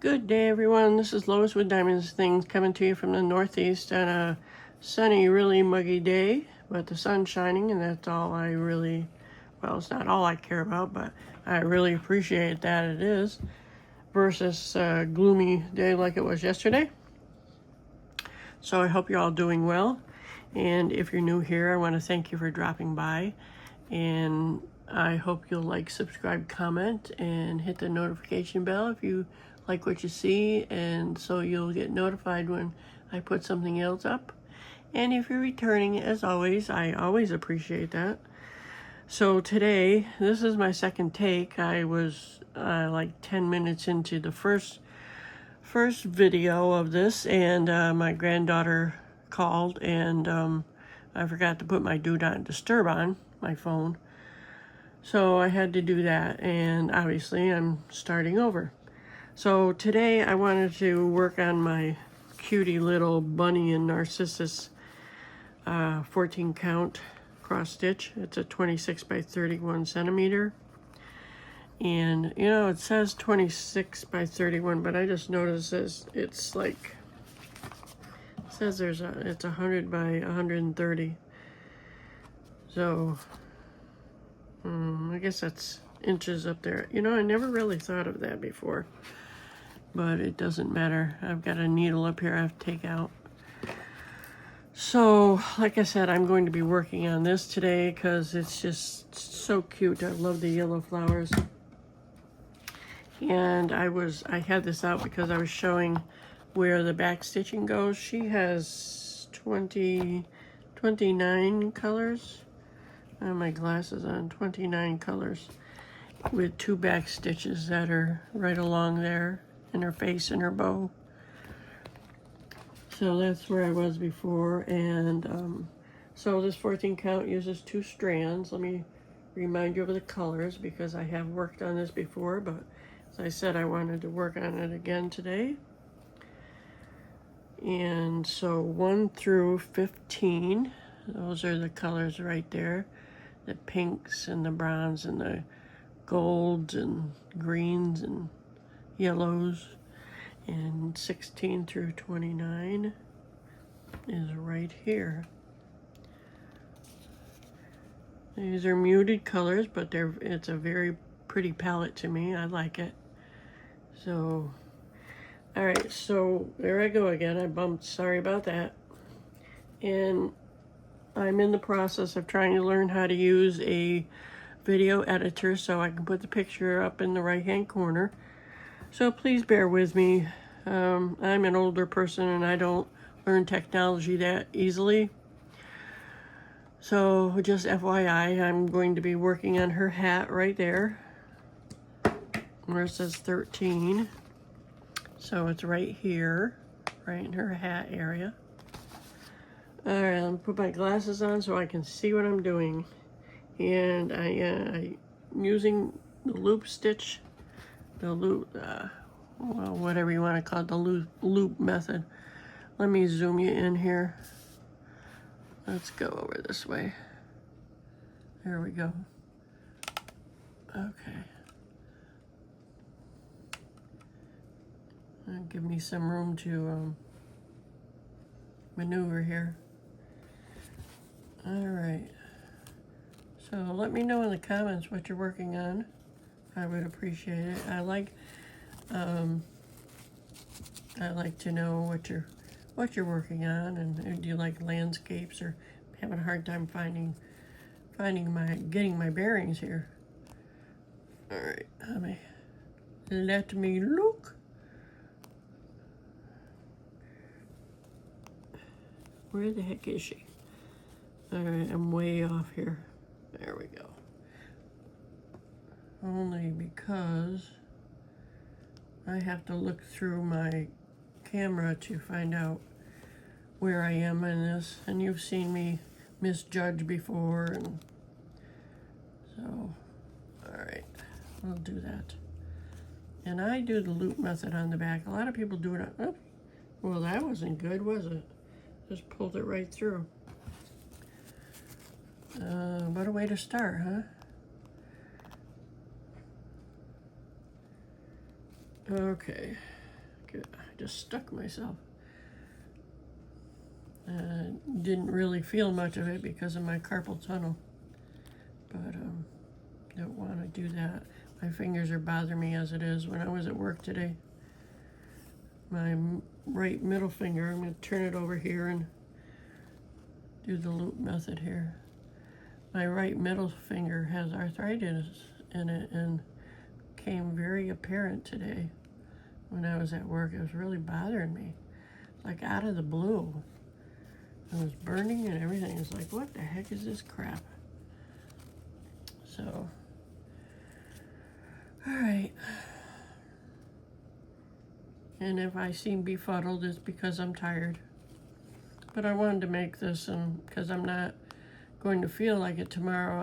Good day, everyone. This is Lois with Diamonds Things coming to you from the Northeast on a sunny, really muggy day, but the sun's shining, and that's all I really, well, it's not all I care about, but I really appreciate that it is, versus a gloomy day like it was yesterday. So I hope you're all doing well, and if you're new here, I want to thank you for dropping by, and I hope you'll like, subscribe, comment, and hit the notification bell if you like what you see, and so you'll get notified when I put something else up. And if you're returning, as always, I always appreciate that. So today, this is my second take. I was like 10 minutes into the first video of this, and my granddaughter called, and I forgot to put my do not disturb on my phone. So I had to do that, and obviously I'm starting over. So today I wanted to work on my cutie little Bunny and Narcissus 14 count cross stitch. It's a 26 by 31 centimeter. And you know, it says 26 by 31, but I just noticed it's like, it says it's 100 by 130. So I guess that's inches up there. You know, I never really thought of that before, but it doesn't matter. I've got a needle up here I have to take out. So, like I said, I'm going to be working on this today because it's just so cute. I love the yellow flowers. And I had this out because I was showing where the back stitching goes. She has 29 colors. I have my glasses on, 29 colors with 2 back stitches that are right along there in her face and her bow. So that's where I was before, and so this 14 count uses 2 strands. Let me remind you of the colors because I have worked on this before, but as I said, I wanted to work on it again today. And so 1 through 15, those are the colors right there. The pinks and the browns and the golds and greens and yellows. And 16 through 29 is right here. These are muted colors, but it's a very pretty palette to me. I like it. So, all right, so there I go again. I bumped, sorry about that. And I'm in the process of trying to learn how to use a video editor so I can put the picture up in the right-hand corner. So please bear with me. I'm an older person and I don't learn technology that easily. So just FYI, I'm going to be working on her hat right there, where it says 13. So it's right here, right in her hat area. All right, I'm gonna put my glasses on so I can see what I'm doing. And I'm using the loop stitch, the loop, well, whatever you want to call it, the loop method. Let me zoom you in here. Let's go over this way. There we go. Okay. Give me some room to maneuver here. All right. So let me know in the comments what you're working on. I would appreciate it. I like to know what you're working on, and do you like landscapes or having a hard time getting my bearings here. All right, let me look. Where the heck is she? All right, I'm way off here. There we go. Only because I have to look through my camera to find out where I am in this, and you've seen me misjudge before, and so, all right, we'll do that. And I do the loop method on the back. A lot of people do it on, oh, well, that wasn't good, was it? Just pulled it right through. What a way to start, huh? Okay. I just stuck myself. Didn't really feel much of it because of my carpal tunnel, but don't want to do that. My fingers are bothering me as it is. When I was at work today, my right middle finger, I'm going to turn it over here and do the loop method here. My right middle finger has arthritis in it and came very apparent today when I was at work. It was really bothering me, like out of the blue. It was burning and everything. It's like, what the heck is this crap? So, all right. And if I seem befuddled, it's because I'm tired. But I wanted to make this, and because I'm not going to feel like it tomorrow,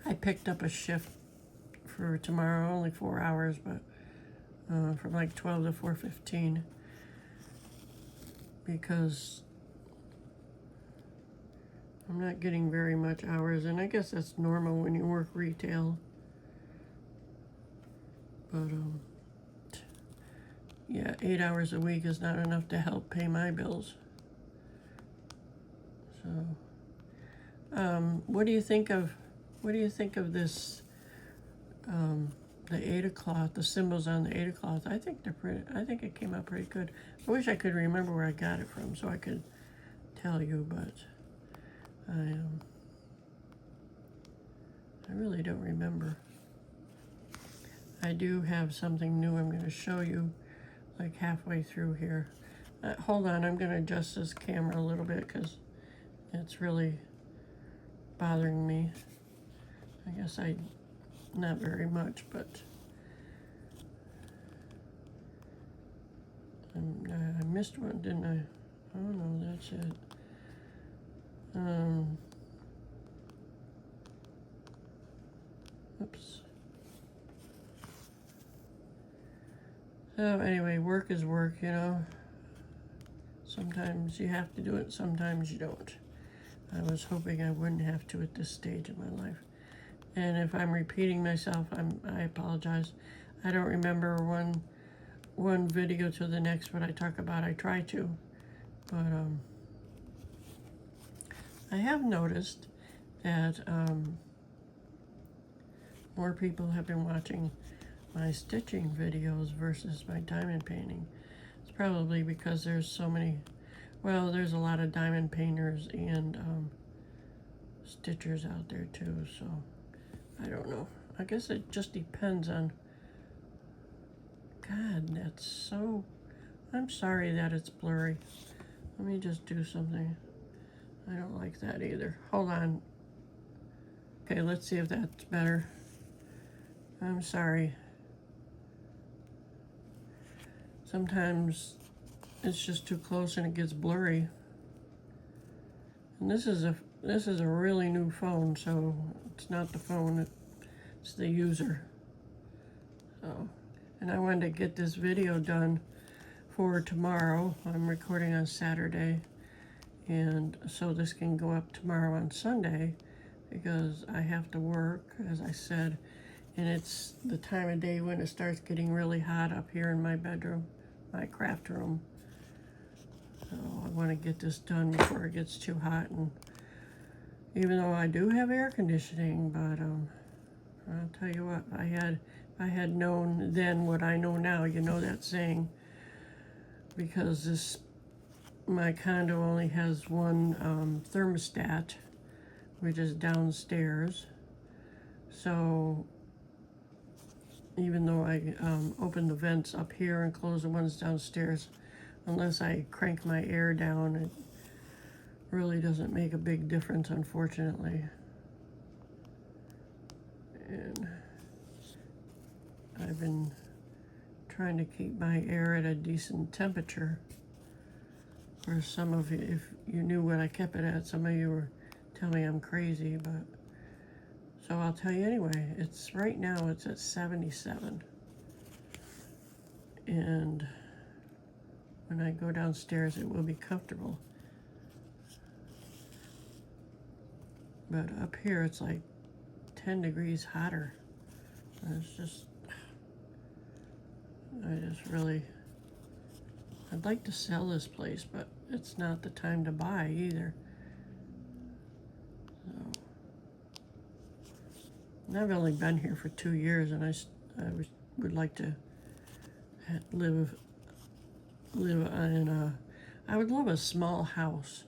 I picked up a shift for tomorrow, only 4 hours, but from like 12 to 4:15, because I'm not getting very much hours, and I guess that's normal when you work retail. But yeah, 8 hours a week is not enough to help pay my bills. So, what do you think of this? The 8 o'clock, the symbols on the 8 o'clock. I think they're pretty. I think it came out pretty good. I wish I could remember where I got it from so I could tell you, but I really don't remember. I do have something new I'm going to show you, like halfway through here. Hold on, I'm going to adjust this camera a little bit because it's really bothering me. I guess not very much, but I missed one, didn't I? Oh no, that's it. Oops. So anyway, work is work, you know. Sometimes you have to do it, sometimes you don't. I was hoping I wouldn't have to at this stage of my life. And if I'm repeating myself, I apologize. I don't remember one video to the next what I talk about. I try to, but I have noticed that more people have been watching my stitching videos versus my diamond painting. It's probably because there's so many. Well, there's a lot of diamond painters and stitchers out there too. So. I don't know. I guess it just depends on. God, that's so. I'm sorry that it's blurry. Let me just do something. I don't like that either. Hold on. Okay, let's see if that's better. I'm sorry. Sometimes it's just too close and it gets blurry. And this is a really new phone, so it's not the phone, it's the user. So, and I wanted to get this video done for tomorrow. I'm recording on Saturday, and so this can go up tomorrow on Sunday because I have to work, as I said, and it's the time of day when it starts getting really hot up here in my bedroom, my craft room. So I want to get this done before it gets too hot, and even though I do have air conditioning, but I'll tell you what, if I had known then what I know now, you know that saying, because my condo only has one thermostat, which is downstairs. So even though I open the vents up here and close the ones downstairs, unless I crank my air down, it really doesn't make a big difference, unfortunately. And I've been trying to keep my air at a decent temperature. Or some of you, if you knew what I kept it at, some of you were telling me I'm crazy, but so I'll tell you anyway. It's right now it's at 77. And when I go downstairs it will be comfortable. But up here it's like 10 degrees hotter. And it's just, I'd like to sell this place, but it's not the time to buy either. So, and I've only been here for 2 years, and would like to live in a. I would love a small house,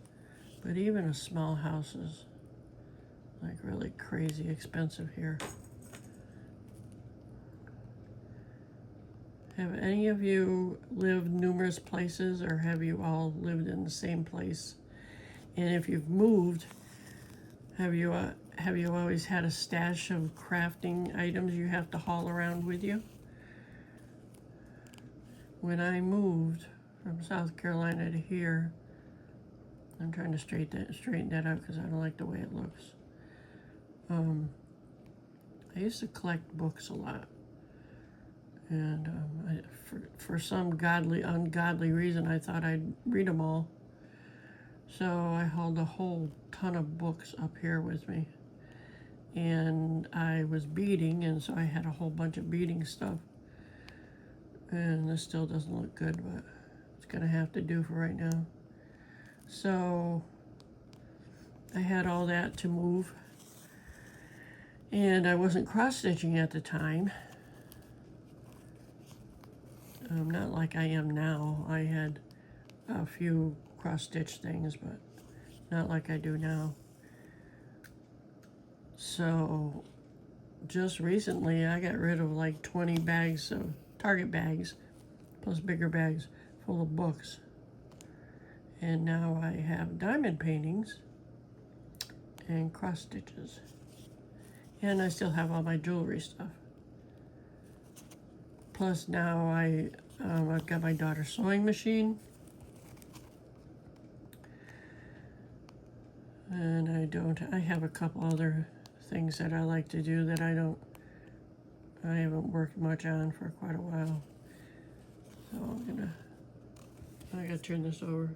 but even a small house is like really crazy expensive here. Have any of you lived numerous places, or have you all lived in the same place? And if you've moved, have you always had a stash of crafting items you have to haul around with you? When I moved from South Carolina to here, I'm trying to straighten that out because I don't like the way it looks. I used to collect books a lot. And for some ungodly reason, I thought I'd read them all. So I hauled a whole ton of books up here with me. And I was beading, and so I had a whole bunch of beading stuff. And this still doesn't look good, but it's gonna have to do for right now. So I had all that to move. And I wasn't cross-stitching at the time. Not like I am now. I had a few cross-stitch things, but not like I do now. So just recently I got rid of like 20 bags of Target bags, plus bigger bags full of books. And now I have diamond paintings and cross stitches. And I still have all my jewelry stuff. Plus now I've got my daughter's sewing machine. And I have a couple other things that I like to do that I haven't worked much on for quite a while. So I gotta turn this over.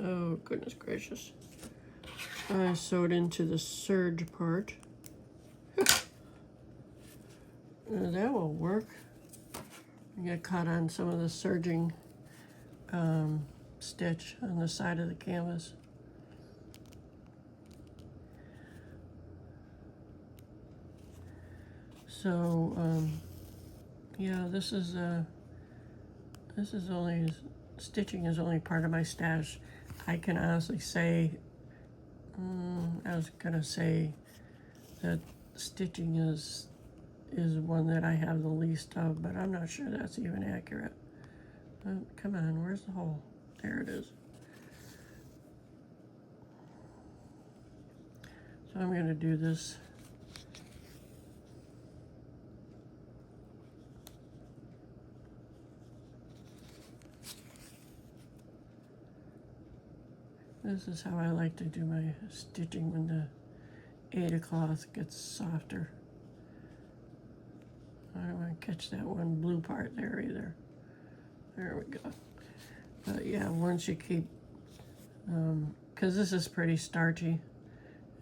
Oh, goodness gracious. I sewed into the serge part. That will work. I got caught on some of the serging stitch on the side of the canvas. So yeah, stitching is only part of my stash. I can honestly say, I was gonna say that stitching is one that I have the least of, but I'm not sure that's even accurate. Come on, where's the hole? There it is. So I'm gonna do this. This is how I like to do my stitching when the Aida cloth gets softer. I don't want to catch that one blue part there either. There we go. But yeah, once you keep, because this is pretty starchy,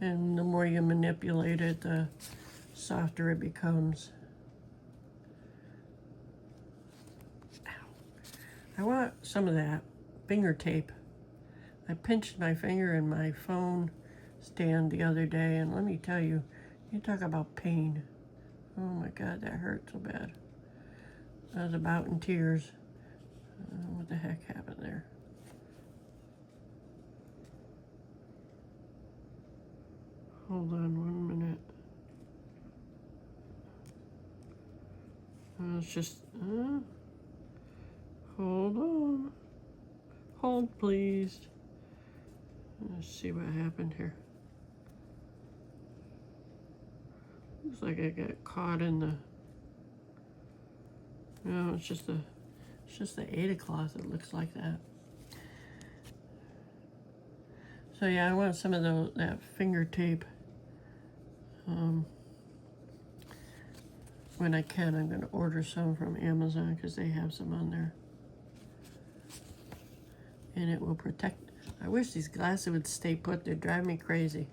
and the more you manipulate it, the softer it becomes. Ow. I want some of that finger tape. I pinched my finger in my phone stand the other day, and let me tell you, you talk about pain. Oh my God, that hurt so bad. I was about in tears. What the heck happened there? Hold on 1 minute. It's just, hold on. Hold, please. Let's see what happened here. Looks like I got caught in the. No, it's just the Aida cloth that looks like that. So yeah, I want some of that finger tape. When I can, I'm going to order some from Amazon because they have some on there. And it will protect. I wish these glasses would stay put. They drive me crazy.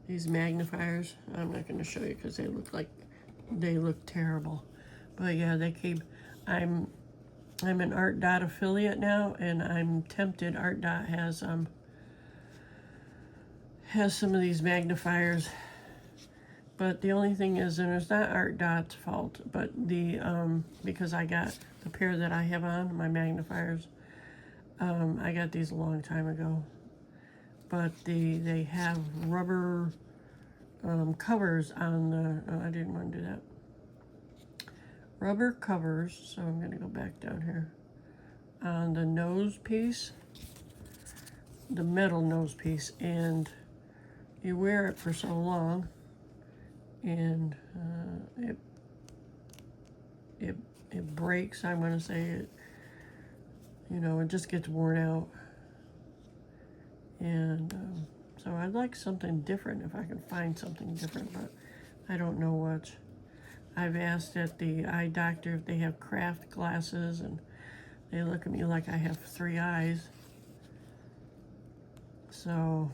These magnifiers, I'm not going to show you because they look like they look terrible. But yeah, they keep, I'm an Art Dot affiliate now, and I'm tempted. Art Dot has some of these magnifiers, but the only thing is, and it's not Art Dot's fault, but the because I got the pair that I have on, my magnifiers, I got these a long time ago, but they have rubber covers on the, oh, I didn't want to do that. Rubber covers, so I'm going to go back down here, on the nose piece, the metal nose piece, and you wear it for so long, and it breaks. I'm going to say it, you know, it just gets worn out, and so I'd like something different if I can find something different, but I don't know what. I've asked at the eye doctor if they have craft glasses, and they look at me like I have 3 eyes. So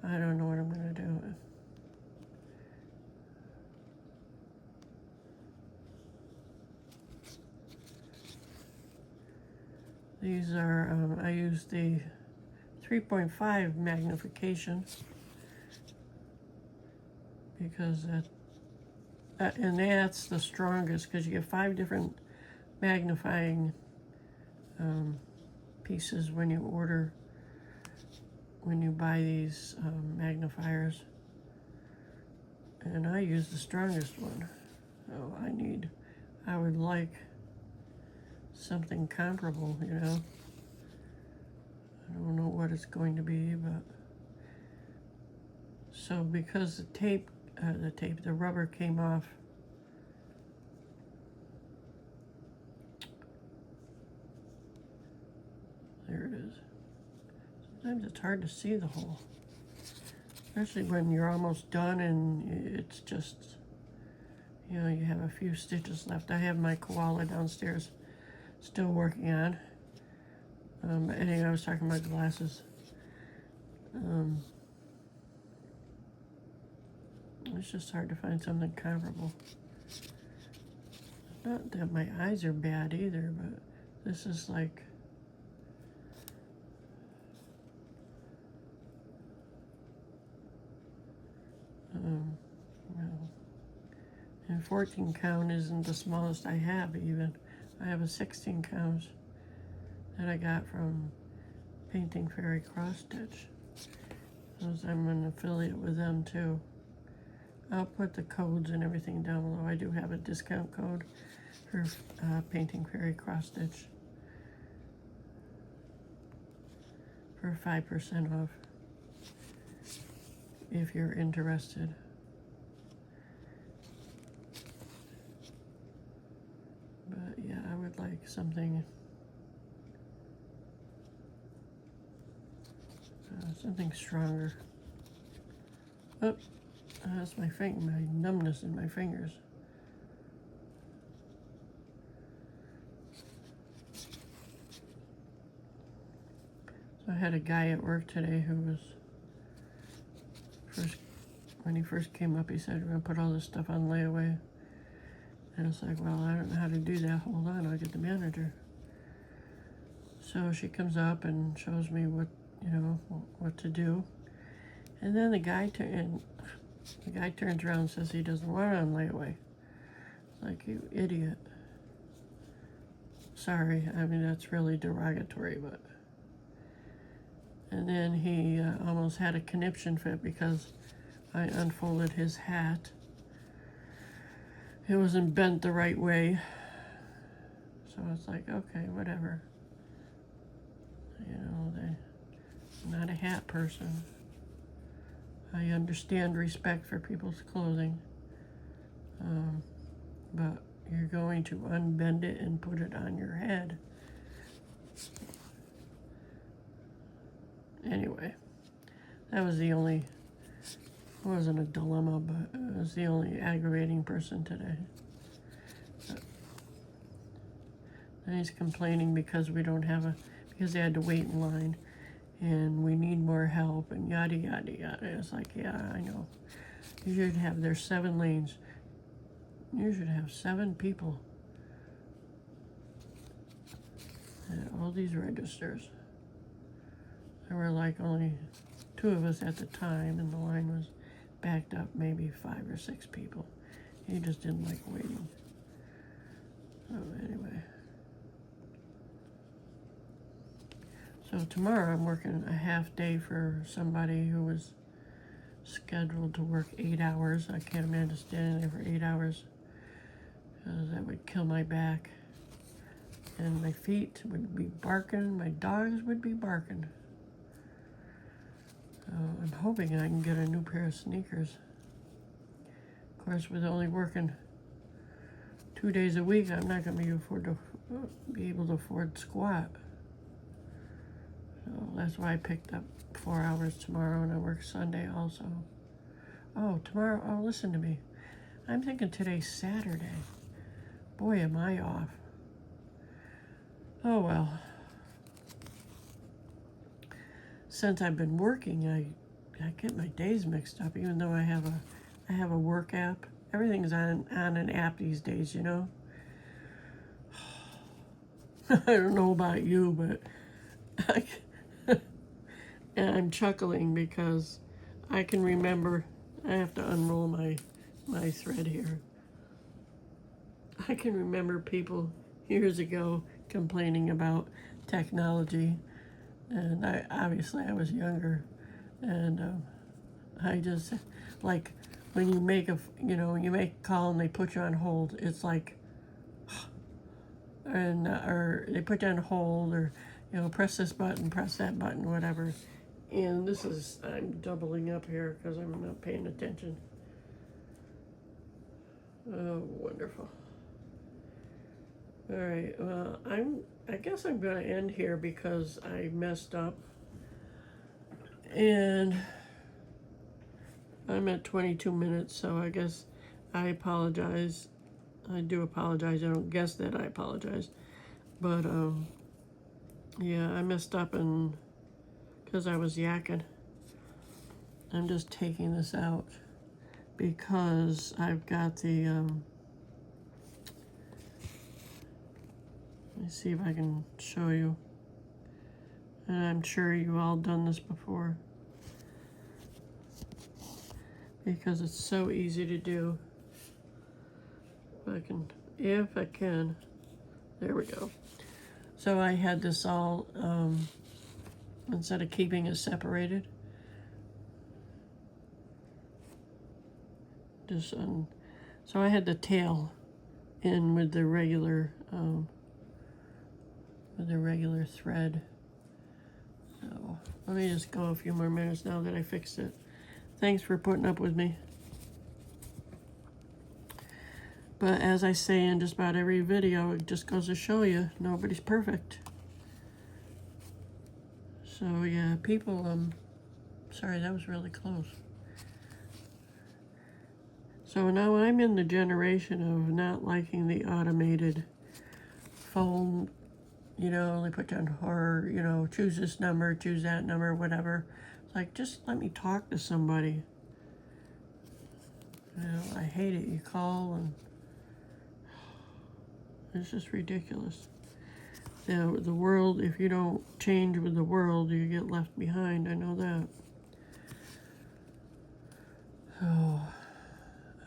I don't know what I'm going to do. These are, I use the 3.5 magnification because and that's the strongest, because you get 5 different magnifying pieces when you buy these magnifiers, and I use the strongest one. So I would like something comparable, you know. I don't know what it's going to be, but so because the rubber came off, there it is. Sometimes it's hard to see the hole, especially when you're almost done and it's just, you know, you have a few stitches left. I have my koala downstairs still working on. Anyway, I was talking about glasses. It's just hard to find something comparable. Not that my eyes are bad either, but this is like, well, and 14 count isn't the smallest I have even. I have a 16 count that I got from Painting Fairy Cross Stitch. I'm an affiliate with them too. I'll put the codes and everything down below. I do have a discount code for Painting Fairy Cross Stitch for 5% off if you're interested. But yeah, I would like something stronger. Oh, that's my numbness in my fingers. So I had a guy at work today who was when he first came up, he said, we're gonna put all this stuff on layaway. And it's like, well, I don't know how to do that. Hold on, I'll get the manager. So she comes up and shows me what to do. And then the guy turns around and says he doesn't want it on layaway. Like, you idiot. Sorry, I mean, that's really derogatory, but. And then he almost had a conniption fit because I unfolded his hat. It wasn't bent the right way. So it's like, okay, whatever. You know, I'm not a hat person. I understand respect for people's clothing. But you're going to unbend it and put it on your head. Anyway, that was the only, it wasn't a dilemma, but it was the only aggravating person today. And he's complaining because because they had to wait in line and we need more help and yada, yada, yada. It's like, yeah, I know. You should have, there's 7 lanes. You should have 7 people at all these registers. There were like only 2 of us at the time, and the line was backed up, maybe 5 or 6 people. He just didn't like waiting. So anyway. So tomorrow I'm working a half day for somebody who was scheduled to work 8 hours. I can't imagine standing there for 8 hours, because that would kill my back. And my feet would be barking, my dogs would be barking. So I'm hoping I can get a new pair of sneakers. Of course, with only working 2 days a week, I'm not going to be able to afford squat. So that's why I picked up 4 hours tomorrow, and I work Sunday also. Oh, tomorrow, oh, listen to me. I'm thinking today's Saturday. Boy, am I off. Oh, well. Since I've been working, I get my days mixed up, even though I have a work app. Everything's on an app these days, you know. I don't know about you, but and I'm chuckling because I can remember. I have to unroll my thread here. I can remember people years ago complaining about technology, and obviously I was younger, and I just, like, when you make when you make a call and they put you on hold, it's like, and or they put you on hold, or press this button, press that button, whatever. And this is, I'm doubling up here because I'm not paying attention. Oh, wonderful. All right, well, I guess I'm going to end here because I messed up. And I'm at 22 minutes, so I guess I apologize. I do apologize. I don't guess that I apologize. But, yeah, I messed up and because I was yakking. I'm just taking this out because I've got the, let me see if I can show you. And I'm sure you've all done this before, because it's so easy to do. If I can, there we go. So I had this all, instead of keeping it separated, so I had the tail in with the regular thread. So let me just go a few more minutes now that I fixed it. Thanks for putting up with me. But as I say in just about every video, it just goes to show you, nobody's perfect. So yeah, people, sorry, that was really close. So now I'm in the generation of not liking the automated phone, they put down horror, choose this number, choose that number, whatever. It's like, just let me talk to somebody. I hate it. You call and it's just ridiculous. The world, if you don't change with the world, you get left behind. I know that. So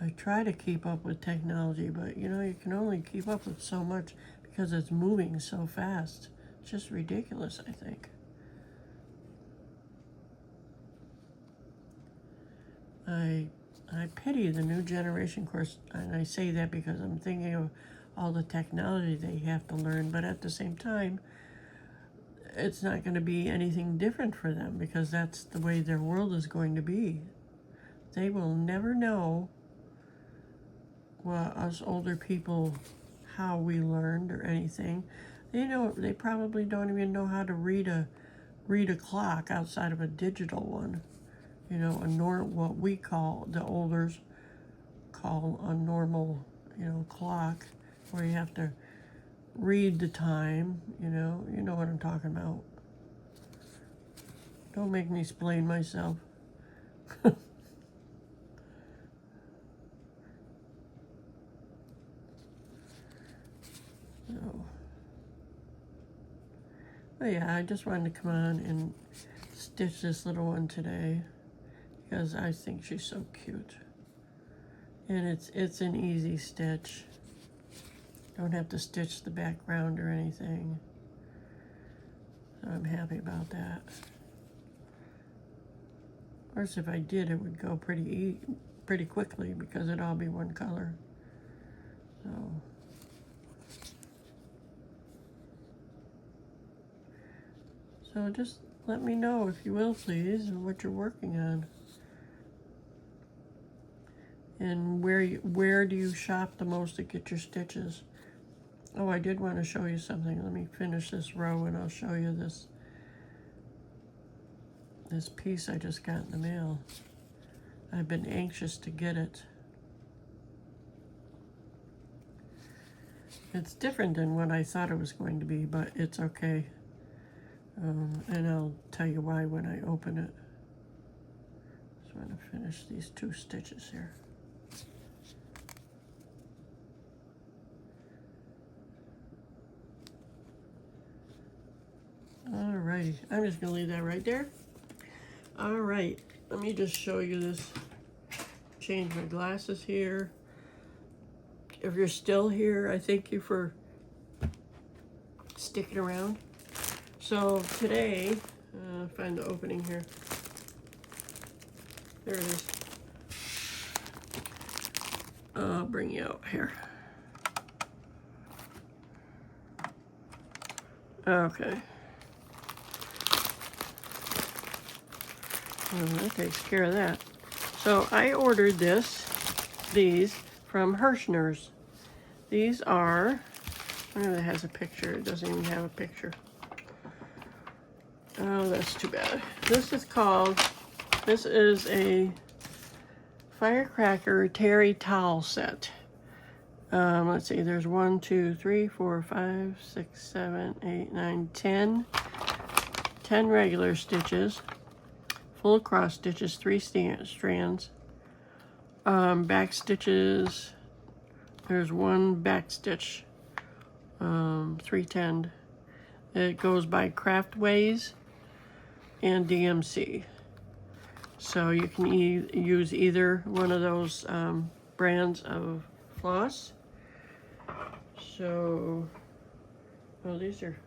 I try to keep up with technology, but you can only keep up with so much because it's moving so fast. It's just ridiculous, I think. I pity the new generation, of course, and I say that because I'm thinking of all the technology they have to learn, but at the same time, it's not going to be anything different for them because that's the way their world is going to be. They will never know what us older people, how we learned or anything. They probably don't even know how to read a clock outside of a digital one. What we call, the olders call a normal, clock, where you have to read the time, you know what I'm talking about. Don't make me explain myself. So, but yeah, I just wanted to come on and stitch this little one today because I think she's so cute. And it's an easy stitch. Don't have to stitch the background or anything. So I'm happy about that. Of course, if I did, it would go pretty quickly because it'd all be one color. So just let me know, if you will, please, what you're working on. And where do you shop the most to get your stitches? Oh, I did want to show you something. Let me finish this row and I'll show you this piece I just got in the mail. I've been anxious to get it. It's different than what I thought it was going to be, but it's okay. And I'll tell you why when I open it. Just want to finish these 2 stitches here. Alrighty, I'm just gonna leave that right there. Alright, let me just show you this. Change my glasses here. If you're still here, I thank you for sticking around. So today, find the opening here. There it is. I'll bring you out here. Okay. Well, that takes care of that. So I ordered these from Hirschner's. These are, I know that has a picture. It doesn't even have a picture. Oh, that's too bad. This is a firecracker terry towel set. Let's see, there's 1, 2, 3, 4, 5, 6, 7, 8, 9, 10. 10 regular stitches. Full cross stitches, 3 strands. Back stitches, there's 1 back stitch, 310. It goes by Craftways and DMC. So you can use either one of those brands of floss. So, well, these are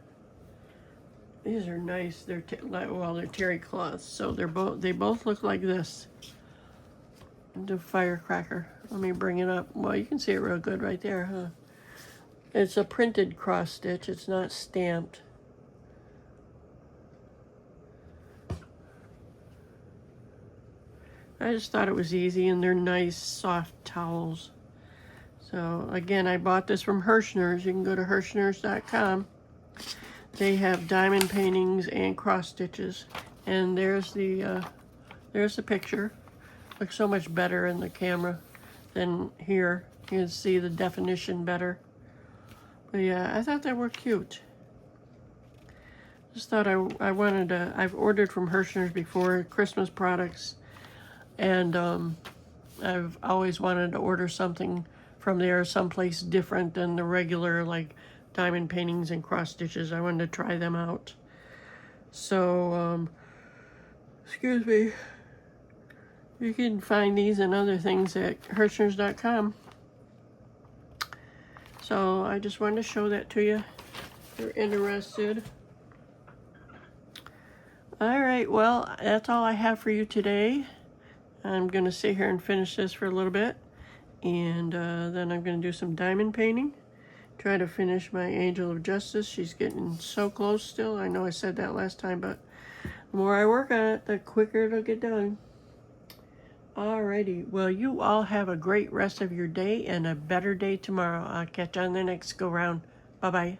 nice. They're terry cloths, so they both look like this. The firecracker. Let me bring it up. Well, you can see it real good right there, huh? It's a printed cross stitch. It's not stamped. I just thought it was easy, and they're nice, soft towels. So again, I bought this from Hirschner's. You can go to hirschners.com. They have diamond paintings and cross stitches, and there's the picture. Looks so much better in the camera than here. You can see the definition better. But yeah, I thought they were cute. Just thought I wanted to. I've ordered from Hirschner's before, Christmas products, and I've always wanted to order something from there, someplace different than the regular, like, diamond paintings and cross stitches. I wanted to try them out. So, excuse me. You can find these and other things at hirschners.com. So I just wanted to show that to you if you're interested. All right, well, that's all I have for you today. I'm going to sit here and finish this for a little bit. And then I'm going to do some diamond painting. Try to finish my Angel of Justice. She's getting so close still. I know I said that last time, but the more I work on it, the quicker it'll get done. Alrighty, well, you all have a great rest of your day and a better day tomorrow. I'll catch you on the next go round. Bye-bye.